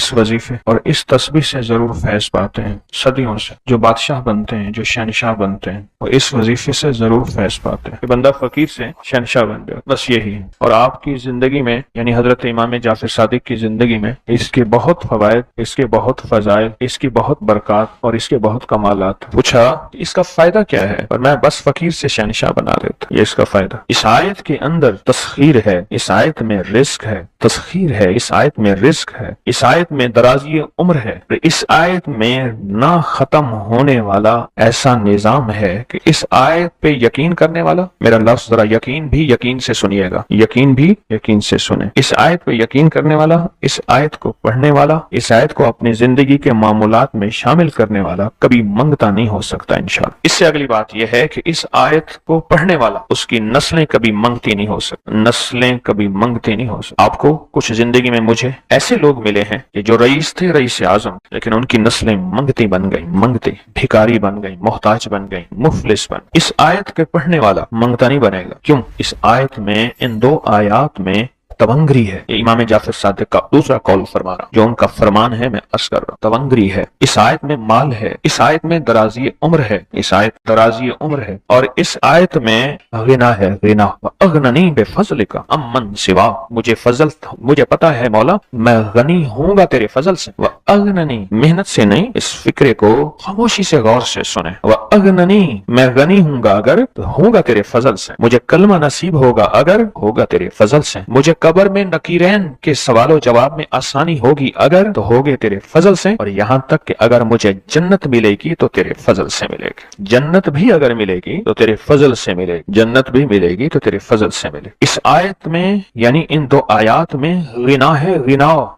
اس وظیفے اور اس تسبیح سے ضرور فیض پاتے ہیں۔ صدیوں سے جو بادشاہ بنتے ہیں، جو شہنشاہ بنتے ہیں، وہ اس وظیفے سے ضرور فیض پاتے ہیں کہ بندہ فقیر سے شہنشاہ بن جائے، بس یہی ہے۔ اور آپ کی زندگی میں یعنی حضرت امام جعفر صادق کی زندگی میں اس کے بہت فوائد، اس کے بہت فضائل، اس کی بہت برکات اور اس کے بہت کمالات۔ پوچھا اس کا فائدہ کیا ہے؟ اور میں بس فقیر سے شہنشاہ بنا دیتا، یہ اس کا فائدہ۔ اس آیت کے اندر تسخیر ہے، اس آیت میں رزق ہے، تسخیر ہے، اس آیت میں رزق ہے، اس آیت میں درازی عمر ہے، اس آیت میں نہ ختم ہونے والا ایسا نظام ہے کہ اس آیت پہ یقین کرنے والا، میرا لفظ ذرا یقین بھی یقین سے سنیے گا، یقین بھی یقین سے سنیں، اس آیت پہ یقین کرنے والا، اس آیت کو پڑھنے والا، اس آیت کو اپنی زندگی کے معمولات میں شامل کرنے والا کبھی منگتا نہیں ہو سکتا انشاءاللہ۔ اس سے اگلی بات یہ ہے کہ اس آیت کو پڑھنے والا، اس کی نسلیں کبھی منگتی نہیں ہو سکتی، نسلیں کبھی منگتی نہیں ہو سکتی۔ آپ کو کچھ زندگی میں مجھے ایسے لوگ ملے ہیں کہ جو رئیس تھے، رئیس اعظم، لیکن ان کی نسلیں منگتی بن گئی، منگتی، بھکاری بن گئی، محتاج بن گئی، مفلس بن۔ اس آیت کے پڑھنے والا منگتا نہیں بنے گا، کیوں؟ اس آیت میں، ان دو آیات میں تونگری ہے۔ یہ امام جعفر صادق کا دوسرا قول فرما رہا ہوں، جو ان کا فرمان ہے میں عرض کر رہا ہوں، تونگری ہے۔ اس آیت میں مال ہے، اس آیت میں درازی عمر ہے، اس آیت درازی عمر ہے، اور اس آیت میں غنا ہے، غنا۔ اغننی بفضلک امن سوا، مجھے فضل، مجھے پتا ہے مولا میں غنی ہوں گا تیرے فضل سے۔ اغننی، محنت سے نہیں، اس فکرے کو خاموشی سے غور سے سنیں۔ اغننی، میں غنی ہوں گا اگر تو ہوں گا تیرے فضل سے، مجھے کلمہ نصیب ہوگا اگر ہوگا تیرے فضل سے، مجھے قبر میں نکیرین کے سوال و جواب میں آسانی ہوگی اگر تو ہوگے تیرے فضل سے، اور یہاں تک کہ اگر مجھے جنت ملے گی تو تیرے فضل سے ملے گی، جنت بھی اگر ملے گی تو تیرے فضل سے ملے گی، جنت بھی ملے گی تو تیرے فضل سے ملے گی۔ اس آیت میں یعنی ان دو آیات میں غنا ہے،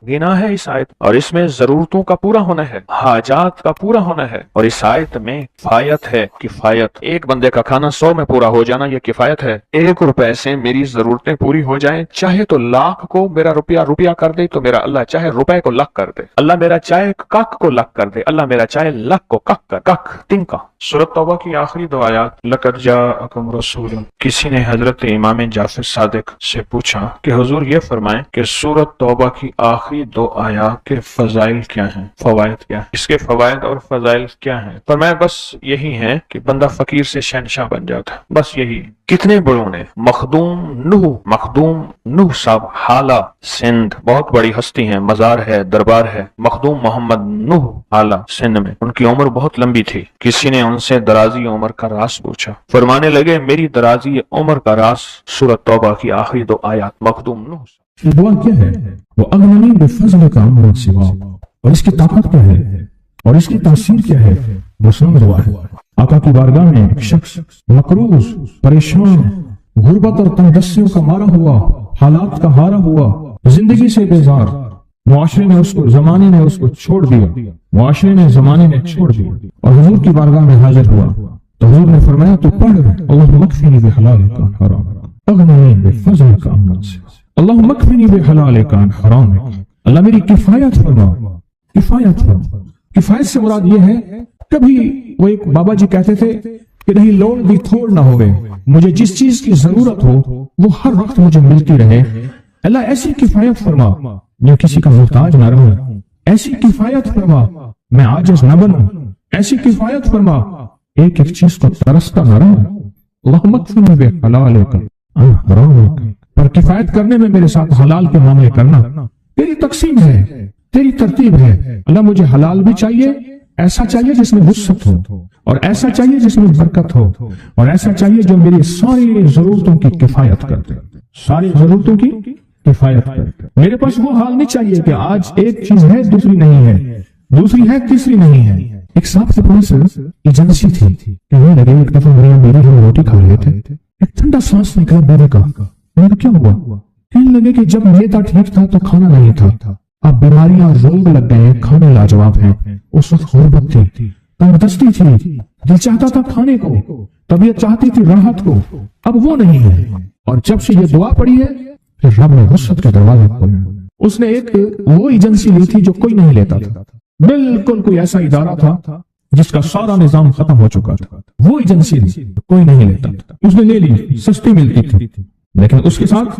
غنا ہے اس آیت، اور اس میں ضرورتوں کا پورا ہونا ہے، حاجات کا پورا ہونا ہے، اور اس آیت میں کفایت ہے، کفایت۔ ایک بندے کا کھانا 100 میں پورا ہو جانا یہ کفایت ہے۔ 1 روپے سے میری ضرورتیں پوری ہو جائیں، چاہے تو لاکھ کو میرا روپیہ کر دے تو میرا اللہ چاہے روپے کو لاکھ کر دے، اللہ میرا چاہے کک کو لاکھ کر دے، اللہ میرا چاہے لاکھ کو کک تنکا۔ سورۃ توبہ کی آخری 2 آیات، لقد جاءکم رسول، کسی نے حضرت امام جعفر صادق سے پوچھا کہ حضور یہ فرمائیں کہ سورۃ توبہ کی آخری 2 آیات کے فضائل کیا ہیں، فوائد کیا ہیں، اس کے فوائد اور فضائل کیا ہیں؟ فرمایا بس یہی ہے کہ بندہ فقیر سے شہنشاہ بن جاتا ہے، بس یہی۔ کتنے بڑوں نے، مخدوم نوح صاحب، حالہ سندھ، بہت بڑی ہستی ہیں، مزار ہے، دربار ہے، مخدوم محمد نوح حالہ سندھ میں، ان کی عمر بہت لمبی تھی۔ کسی نے ان سے درازی عمر کا راز پوچھا، فرمانے لگے میری درازی عمر کا راز سورۃ توبہ کی آخری 2 آیات۔ مخدوم نوح دعا کیا ہے؟ وہ اغننی بفضلک عمن سوا، اور اس کی طاقت کیا ہے اور اس کی تاثیر کیا ہے؟ وہ سن دعا ہے۔ آقا کی بارگاہ میں ایک شخص مقروض، پریشان، غربت اور تنگدستیوں کا مارا ہوا، حالات کا ہارا ہوا، زندگی سے بیزار، معاشرے نے اس کو، زمانے نے اس کو چھوڑ دیا، معاشرے نے، زمانے نے چھوڑ دیا، اور حضور کی بارگاہ میں حاضر ہوا تو حضور نے فرمایا تو پڑھ، اللہم اکفنی بحلالک عن حرام، اغننی بفضلک عمن سوا، اللہم اکفنی بحلالک عن حرام، اللہ میری کفایت فرما، کفایت فرما۔ کفایت سے مراد یہ ہے، کبھی وہ ایک بابا جی کہتے تھے کہ نہیں لوڑ بھی تھوڑ نہ ہوئے، مجھے جس چیز کی ضرورت ہو وہ ہر وقت مجھے ملتی رہے، اللہ ایسی کفایت فرما جو کسی کا محتاج نہ رہوں، ایسی کفایت فرما میں عاجز نہ بنوں، ایسی کفایت فرما ایک ایک چیز کو ترستا نہ رہوں، اللہم اکفنی بحلالک عن حرامک، پر کفایت کرنے میں میرے ساتھ حلال کے معاملے کرنا، تیری تقسیم ہے، تیری ترتیب ہے، اللہ مجھے حلال بھی چاہیے، ایسا چاہیے جس میں وسعت ہو، اور ایسا چاہیے جس میں برکت ہو، اور ایسا چاہیے جو میری ساری ضرورتوں کی کفایت کر دے، ساری ضرورتوں کی کفایت کر دے۔ میرے پاس وہ حال نہیں چاہیے کہ آج ایک چیز ہے دوسری نہیں ہے، دوسری ہے تیسری نہیں ہے۔ ایک صاحب کے پاس ایجنسی تھی، کہنے لگے ایک دفعہ میاں بیوی ہم روٹی کھا رہے تھے، ایک ٹھنڈا سانس نکلا بیوی کا، میں نے کیا ہوا؟ کہنے لگے کہ جب میدا ٹھیک تھا تو کھانا نہیں تھا، اب بیماریاں روگ لگ گئے، کھانے لاجواب ہیں، اس وقت غربت تھی، تنگدستی تھی، دل چاہتا تھا کھانے کو، طبیعت چاہتی تھی راحت کو، اب وہ نہیں ہے۔ اور جب سے یہ دعا پڑی ہے پھر رب نے وسعت کے دروازے کھولے۔ اس نے ایک وہ ایجنسی لی تھی جو کوئی نہیں لیتا تھا، بالکل کوئی ایسا ادارہ تھا جس کا سارا نظام ختم ہو چکا تھا، وہ ایجنسی کوئی نہیں لیتا تھا، اس نے لے لی، سستی ملتی تھی، لیکن اس کے ساتھ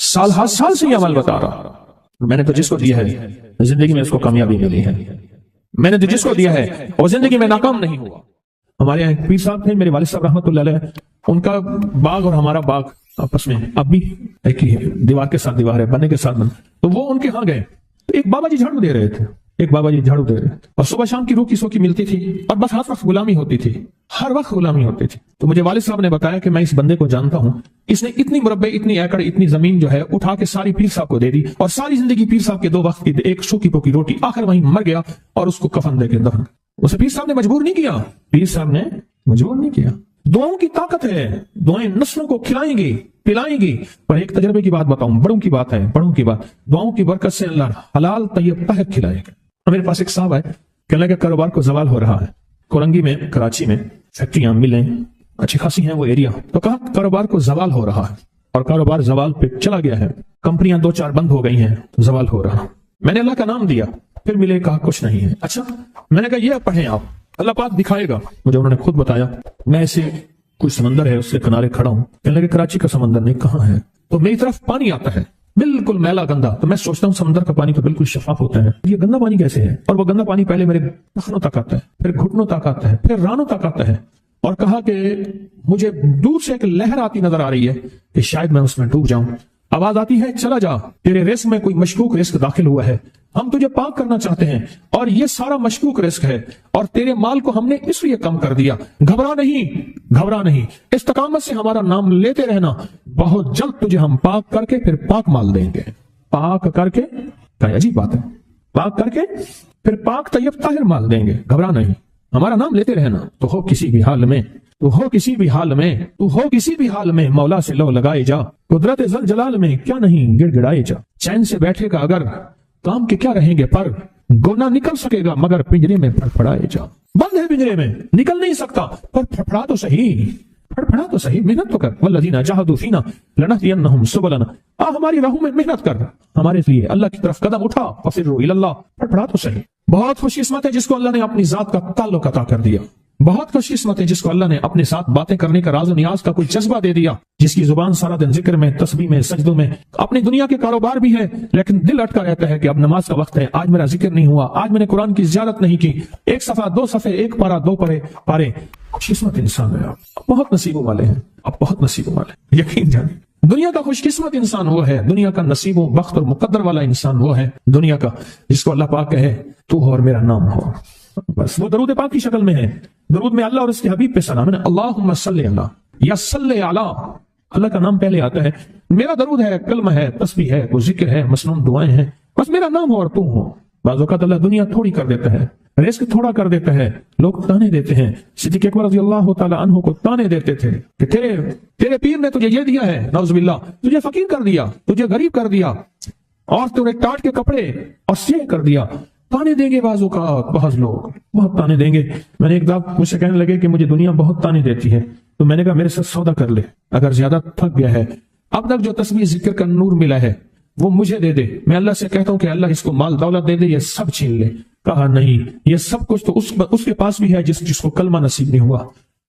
سال ہر سال سے یہ عمل بتا رہا، میں نے تو جس کو دیا ہے زندگی میں اس کو کامیابی ملی ہے، میں نے تو جس کو دیا ہے اور زندگی میں ناکام نہیں ہوا۔ ہمارے یہاں ایک پیر صاحب تھے، میرے والد صاحب رحمۃ اللہ علیہ، ان کا باغ اور ہمارا باغ آپس میں اب بھی ایک ہی ہے، دیوار کے ساتھ دیوار ہے، بننے کے ساتھ بن، تو وہ ان کے ہاں گئے تو ایک بابا جی جھاڑو دے رہے تھے، ایک بابا جی جھاڑو دے رہے تھے، اور صبح شام کی روکی سوکی ملتی تھی، اور بس ہر وقت غلامی ہوتی تھی، ہر وقت غلامی ہوتی تھی۔ تو مجھے والد صاحب نے بتایا کہ میں اس بندے کو جانتا ہوں، اس نے اتنی مربع، اتنی ایکڑ، اتنی زمین جو ہے اٹھا کے ساری پیر صاحب کو دے دی، اور ساری زندگی پیر صاحب کے 2 وقت کی ایک سوکھی پوکی روٹی، آخر وہیں مر گیا اور اس کو کفن دے کے دفن۔ اسے پیر صاحب نے مجبور نہیں کیا، پیر صاحب نے مجبور نہیں کیا۔ دعاؤں کی طاقت ہے، دعائیں نسلوں کو کھلائیں گی، پلائیں گی۔ پر ایک تجربے کی بات بتاؤں، بڑوں کی بات ہے، بڑوں کی بات، دعاؤں کی برکت سے اللہ حلال طیب طاہر کھلائے گا۔ میرے پاس ایک صاحب ہے، کہنے لگا کاروبار کو زوال ہو رہا ہے، کورنگی میں، کراچی میں فیکٹریاں، ملیں اچھی خاصی ہیں وہ ایریا، تو کہا کاروبار کو زوال ہو رہا ہے، اور کاروبار زوال پہ چلا گیا ہے، کمپنیاں 2-4 بند ہو گئی ہیں، زوال ہو رہا۔ میں نے اللہ کا نام دیا، پھر ملے، کہا کچھ نہیں ہے۔ اچھا، میں نے کہا یہ پڑھیں آپ، اللہ پاک دکھائے گا مجھے۔ انہوں نے خود بتایا، میں ایسے کوئی سمندر ہے اس کے کنارے کھڑا ہوں، کہنے لگے کراچی کا سمندر نہیں، کہاں ہے؟ تو میری طرف پانی آتا ہے بالکل میلا گندا، تو میں سوچتا ہوں سمندر کا پانی تو بالکل شفاف ہوتا ہے، یہ گندا پانی کیسے ہے؟ اور وہ گندا پانی پہلے میرے ٹخنوں تک آتا ہے، پھر گھٹنوں تک آتا ہے، پھر رانوں تک آتا ہے، اور کہا کہ مجھے دور سے ایک لہر آتی نظر آ رہی ہے کہ شاید میں اس میں ڈوب جاؤں۔ آواز آتی ہے چلا جا، تیرے رزق میں کوئی مشکوک رزق داخل ہوا ہے، ہم تجھے پاک کرنا چاہتے ہیں، اور یہ سارا مشکوک رزق ہے، اور تیرے مال کو ہم نے اس لیے کم کر دیا۔ گھبرا نہیں، گھبرا نہیں، استقامت سے ہمارا نام لیتے رہنا، بہت جلد تجھے ہم پاک کر کے پھر پاک مال دیں گے۔ پاک کر کے، کیا عجیب بات ہے، پاک کر کے پھر پاک طیب طاہر مال دیں گے۔ گھبرا نہیں، ہمارا نام لیتے رہنا، تو ہو کسی بھی حال میں، تو ہو کسی بھی حال میں، تو ہو کسی بھی حال میں، مولا سے لو لگائے جا، قدرت ذل جلال میں کیا نہیں گڑ گڑائے جا۔ چین سے بیٹھے گا اگر، کام کے کیا رہیں گے پر، گونا نکل سکے گا مگر پنجرے میں پھڑپڑائے جا۔ بند ہے پنجرے میں، نکل نہیں سکتا، پر پھڑپڑا تو صحیح، پھڑپڑا تو صحیح، محنت تو کر۔ والذین جاہدوا فینا لنہدینہم سبلنا، ہماری راہوں میں محنت کر، ہمارے لیے اللہ کی طرف قدم اٹھا، ففروا الی اللہ، پھڑپڑا تو صحیح۔ بہت خوش قسمت ہے جس کو اللہ نے اپنی ذات کا تعلق عطا کر دیا، بہت خوش قسمت ہے جس کو اللہ نے اپنے ساتھ باتیں کرنے کا، راز و نیاز کا کوئی جذبہ دے دیا، جس کی زبان سارا دن ذکر میں، تسبیح میں، سجدوں میں، اپنی دنیا کے کاروبار بھی ہے لیکن دل اٹکا رہتا ہے کہ اب نماز کا وقت ہے، آج میرا ذکر نہیں ہوا، آج میں نے قرآن کی زیارت نہیں کی، 1 صفحہ 2 صفحے، 1 پارہ 2 پارے۔ خوش قسمت انسان ہے آپ، بہت نصیبوں والے ہیں آپ، بہت نصیبوں والے، یقین جانیں۔ دنیا کا خوش قسمت انسان وہ ہے، دنیا کا نصیب و بخت اور مقدر والا انسان وہ ہے دنیا کا، جس کو اللہ پاک کہے تو ہو اور میرا نام ہو، بس وہ درود پاک کی شکل میں ہے۔ درود میں اللہ اور اس کے حبیب پہ سلام ہے، اللہم صلی علی یا صلی علی، اللہ کا نام پہلے آتا ہے۔ میرا درود ہے، کلمہ ہے، تسبیح ہے، وہ ذکر ہے، مسنون دعائیں ہیں، بس میرا نام ہو اور تم ہو۔ بعض اوقات اللہ دنیا تھوڑی کر دیتا ہے، رزق تھوڑا کر دیتا ہے، لوگ تانے دیتے ہیں۔ صدیق اکبر رضی اللہ تعالی عنہ کو تانے دیتے تھے کہ تیرے پیر نے تجھے یہ دیا ہے، نعوذ باللہ، تجھے فقیر کر دیا، تجھے غریب کر دیا، اور تجھے ٹاٹ کے کپڑے اور سیہ کر دیا۔ تانے دیں گے بعض اوقات، بعض لوگ بہت تانے دیں گے۔ میں نے ایک دفعہ مجھ سے کہنے لگے کہ مجھے دنیا بہت تانے دیتی ہے، تو میں نے کہا میرے ساتھ سودا کر لے، اگر زیادہ تھک گیا ہے، اب تک جو تسبیح ذکر کا نور ملا ہے وہ مجھے دے دے، میں اللہ سے کہتا ہوں کہ اللہ اس کو مال دولت دے دے، یہ سب چھین لے۔ کہا نہیں، یہ سب کچھ تو اس کے پاس بھی ہے جس کو کلمہ نصیب نہیں ہوا،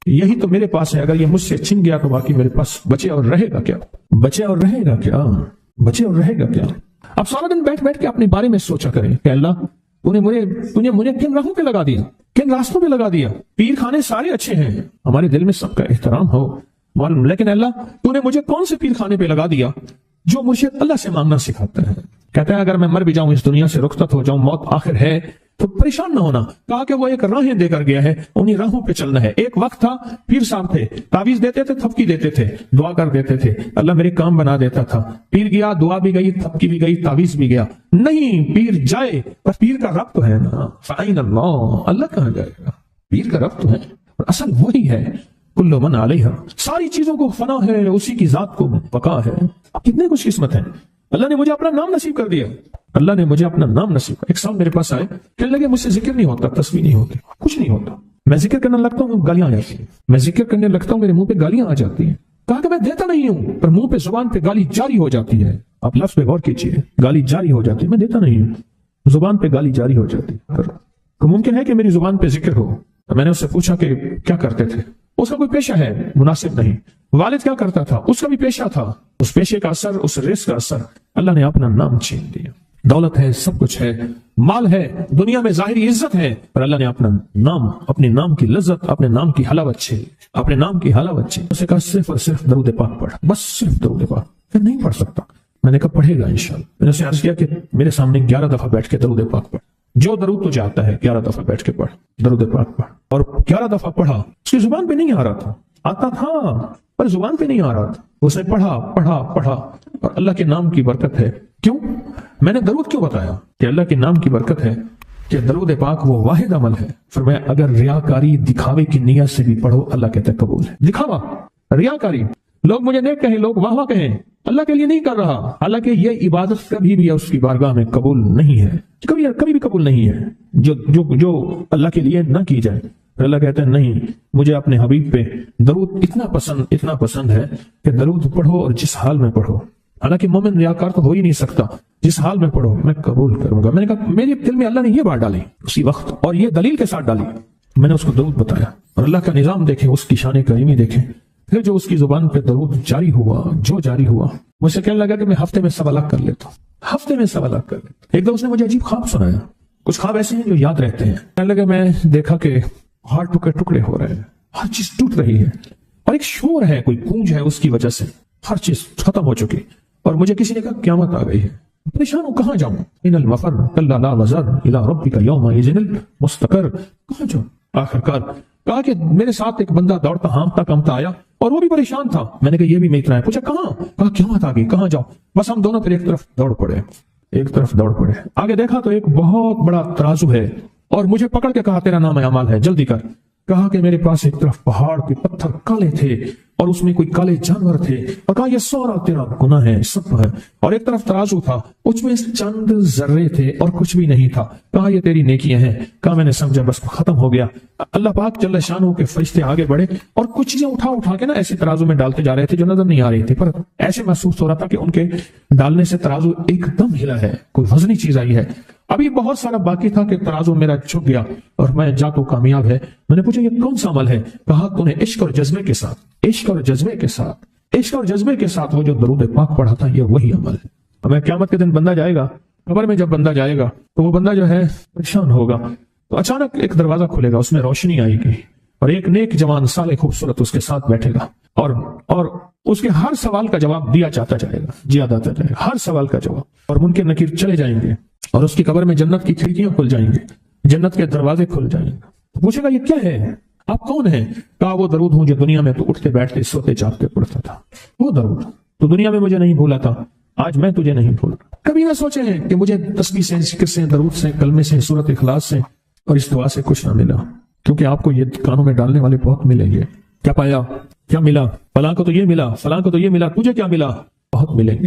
یہی تو میرے پاس ہے، اگر یہ مجھ سے چھن گیا تو باقی میرے پاس بچے اور رہے گا کیا؟ بچے اور رہے گا کیا؟ بچے اور رہے گا کیا؟ اب سارا دن بیٹھ کے اپنے بارے میں سوچا کریں کہ اللہ تُنے مجھے کن راہوں پہ لگا دیا، کن راستوں پہ لگا دیا۔ پیر خانے سارے اچھے ہیں، ہمارے دل میں سب کا احترام ہو، لیکن اللہ تو نے مجھے کون سے پیر خانے پہ لگا دیا جو مجھے اللہ سے مانگنا سکھاتا ہے؟ کہتا ہے اگر میں مر بھی جاؤں، اس دنیا سے رخصت ہو جاؤں، موت آخر ہے، تو پریشان نہ ہونا۔ کہا کہ وہ ایک راہیں دے کر گیا ہے، انہی راہوں پہ چلنا ہے۔ ایک وقت تھا پیر صاحب تھے، تعویذ دیتے تھے، تھپکی دیتے تھے، دعا کر دیتے تھے، اللہ میرے کام بنا دیتا تھا۔ پیر گیا، دعا بھی گئی، تھپکی بھی گئی، تعویذ بھی گیا۔ نہیں، پیر جائے پر پیر کا رب تو ہے نا، فَأَيْنَ اللَّهُ، اللہ کہاں جائے گا؟ پیر کا رب تو ہے، اور اصل وہی ہے۔ کل من علیہا، ساری چیزوں کو فنا ہے، اسی کی ذات کو بقا ہے۔ کتنے خوش قسمت ہیں، اللہ نے مجھے اپنا نام نصیب کر دیا، اللہ نے مجھے اپنا نام نصیب کر۔ ایک صاحب میرے پاس آئے، کہنے لگے مجھ سے ذکر نہیں ہوتا، تسبیح نہیں ہوتی، کچھ نہیں ہوتا، میں ذکر کرنے لگتا ہوں گالیاں آ جاتی ہیں، میں ذکر کرنے لگتا ہوں میرے منہ پہ گالیاں آ جاتی ہیں۔ کہا کہ میں دیتا نہیں ہوں، پر منہ پہ زبان پہ گالی جاری ہو جاتی ہے۔ آپ لفظ پہ غور کیجیے، گالی جاری ہو جاتی ہے، میں دیتا نہیں ہوں، زبان پہ گالی جاری ہو جاتی ہے۔ تو ممکن ہے کہ میری زبان پہ ذکر ہو۔ میں نے اس سے پوچھا کہ کیا کرتے تھے؟ اس کا کوئی پیشہ ہے؟ مناسب نہیں۔ والد کیا کرتا تھا، اس کا بھی پیشہ تھا، اس پیشے کا اثر، اس رزق کا اثر، اللہ نے اپنا نام چھین لیا۔ دولت ہے، سب کچھ ہے، مال ہے، دنیا میں ظاہری عزت ہے، پر اللہ نے اپنا نام، اپنے نام کی لذت، اپنے نام کی حلاوت چھین لی، اپنے نام کی حلاوت چھین۔ اسے کہا صرف اور صرف درود پاک پڑھ، بس صرف درود پاک۔ پھر نہیں پڑھ سکتا۔ میں نے کہا پڑھے گا انشاءاللہ۔ میں نے اسے عرض کیا کہ میرے سامنے 11 دفعہ بیٹھ کے درود پاک پڑھ، جو درود تجھے آتا ہے 11 دفعہ بیٹھ کے پڑھ، درود پاک پڑھ۔ اور 11 دفعہ پڑھا، اس کی زبان پہ نہیں آ رہا تھا، آتا تھا پر زبان پہ نہیں آ رہا تھا۔ اس نے پڑھا پڑھا پڑھا، اور اللہ کے نام کی برکت ہے۔ کیوں میں نے درود کیوں بتایا؟ کہ اللہ کے نام کی برکت ہے کہ درود پاک وہ واحد عمل ہے، فرمایا اگر ریاکاری، دکھاوے کی نیت سے بھی پڑھو، اللہ کہتا ہے قبول ہے۔ دکھاوا، ریاکاری، لوگ مجھے نیک کہیں، لوگ واہ واہ کہیں، اللہ کے لیے نہیں کر رہا، حالانکہ یہ عبادت کبھی بھی اس کی بارگاہ میں قبول نہیں ہے، کبھی بھی قبول نہیں ہے جو اللہ کے لیے نہ کی جائے۔ اللہ کہتا ہے نہیں، مجھے اپنے حبیب پہ درود اتنا پسند ہے کہ درود پڑھو اور جس حال میں پڑھو، حالانکہ مومن ریاکار تو ہو ہی نہیں سکتا، جس حال میں پڑھو میں قبول کروں گا۔ میں نے کہا میرے دل میں اللہ نے یہ بات ڈالی اسی وقت، اور یہ دلیل کے ساتھ ڈالی۔ میں نے اس کو درود بتایا، اور اللہ کا نظام دیکھیں، اس کی شان کریمی دیکھیں۔ پھر جو اس کی زبان پہ درود جاری ہوا، مجھ سے کہنے لگا کہ میں ہفتے میں 1.25 لاکھ کر لیتا ہوں، ہفتے میں 1.25 لاکھ کر لیتا ہوں۔ ایک دم اس نے مجھے عجیب خواب سنایا، کچھ خواب ایسے ہیں جو یاد رہتے ہیں۔ کہنے لگا میں دیکھا کہ ہاتھ ٹکڑے ہو رہے ہیں، ہر چیز ٹوٹ رہی ہے، اور ایک شور ہے، کوئی گونج ہے، اس کی وجہ سے ہر چیز ختم ہو چکی، اور مجھے کسی نے کہا قیامت آ گئی ہے۔ پریشان ہوں، کہاں جاؤں؟ ان المفر کلا لا وزر الی ربک یومئذ المستقر، کہاں جاؤں؟ آخرکار کہا کہ میرے ساتھ ایک بندہ دوڑتا ہانپتا کمتا آیا، اور وہ بھی پریشان تھا۔ میں نے کہا یہ بھی میں اتنا ہے، پوچھا کہاں؟ کہا قیامت آ گئی، کہاں جاؤں؟ بس ہم دونوں پھر ایک طرف دوڑ پڑے۔ آگے دیکھا تو ایک بہت بڑا ترازو ہے، اور مجھے پکڑ کے کہا تیرا نام اعمال ہے، جلدی کر۔ کہا کہ میرے پاس ایک طرف پہاڑ کے پتھر کالے تھے، اور اس میں کوئی کالے جانور تھے، اور کہا یہ سارا تیرا گناہ ہے، سب ہے۔ اور ایک طرف ترازو تھا، اس میں چند ذرے تھے اور کچھ بھی نہیں تھا۔ کہا یہ تیری نیکیاں ہیں۔ کہا میں نے سمجھا بس ختم ہو گیا۔ اللہ پاک جل شانہ کے فرشتے آگے بڑھے، اور کچھ چیزیں اٹھا کے نا ایسے ترازو میں ڈالتے جا رہے تھے جو نظر نہیں آ رہی تھی، پر ایسے محسوس ہو رہا تھا کہ ان کے ڈالنے سے ترازو ایک دم ہلا ہے، کوئی وزنی چیز آئی ہے۔ ابھی بہت سارا باقی تھا کہ ترازو میرا جھک گیا، اور میں جا تو کامیاب ہے۔ میں نے پوچھا یہ کون سا عمل ہے؟ کہا تو نے عشق اور جذبے کے ساتھ وہ جو درود پاک پڑھا تھا، یہ وہی عمل ہے۔ ہمیں قیامت کے دن بندہ جائے گا قبر میں، جب بندہ جائے گا تو وہ بندہ جو ہے پریشان ہوگا، تو اچانک ایک دروازہ کھلے گا، اس میں روشنی آئے گی، اور ایک نیک جوان صالح خوبصورت اس کے ساتھ بیٹھے گا، اور اس کے ہر سوال کا جواب دیا جاتا جائے گا، ہر سوال کا جواب، اور منکر نکیر چلے جائیں گے، اور اس کی قبر میں جنت کی کھڑکیاں کھل جائیں گے، جنت کے دروازے کھل جائیں گے۔ تو پوچھے گا یہ کیا ہے؟ آپ کون ہیں؟ کہا وہ درود ہوں جو دنیا میں تو اٹھتے بیٹھتے سوتے جاگتے پڑھتا تھا، وہ درود تو دنیا میں مجھے نہیں بھولا تھا، آج میں تجھے نہیں بھول۔ کبھی نہ سوچے ہیں کہ مجھے تسبیح سے، ذکر سے، درود سے، کلمے سے، سورۃ اخلاص سے اور اس دعا سے کچھ نہ ملا، کیونکہ آپ کو یہ کانوں میں ڈالنے والے بہت ملیں گے۔ کیا پایا؟ کیا ملا؟ فلاں کو تو یہ ملا، فلاں کو تو یہ ملا، تجھے کیا ملا؟ بہت ملیں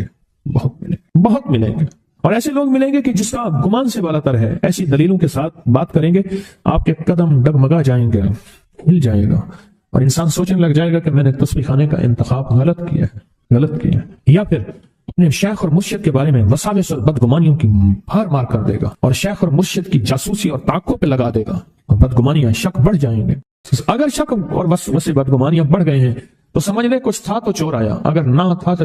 گے، اور ایسے لوگ ملیں گے کہ جس کا گمان سے بالا تر ہے، ایسی دلیلوں کے ساتھ بات کریں گے، آپ کے قدم ڈگمگا جائیں گے، ہل جائے گا، اور انسان سوچنے لگ جائے گا کہ میں نے تسبیح خانے کا انتخاب غلط کیا ہے، یا پھر اپنے شیخ اور مرشد کے بارے میں وساوس اور بدگمانیوں کی بھار مار کر دے گا، اور شیخ اور مرشد کی جاسوسی اور تعاقب پہ لگا دے گا، اور بدگمانیاں، شک بڑھ جائیں گے۔ اگر شک اور بدگمانیاں بڑھ گئے ہیں تو سمجھ لے کچھ تھا تو چور آیا، اگر نہ تھا تو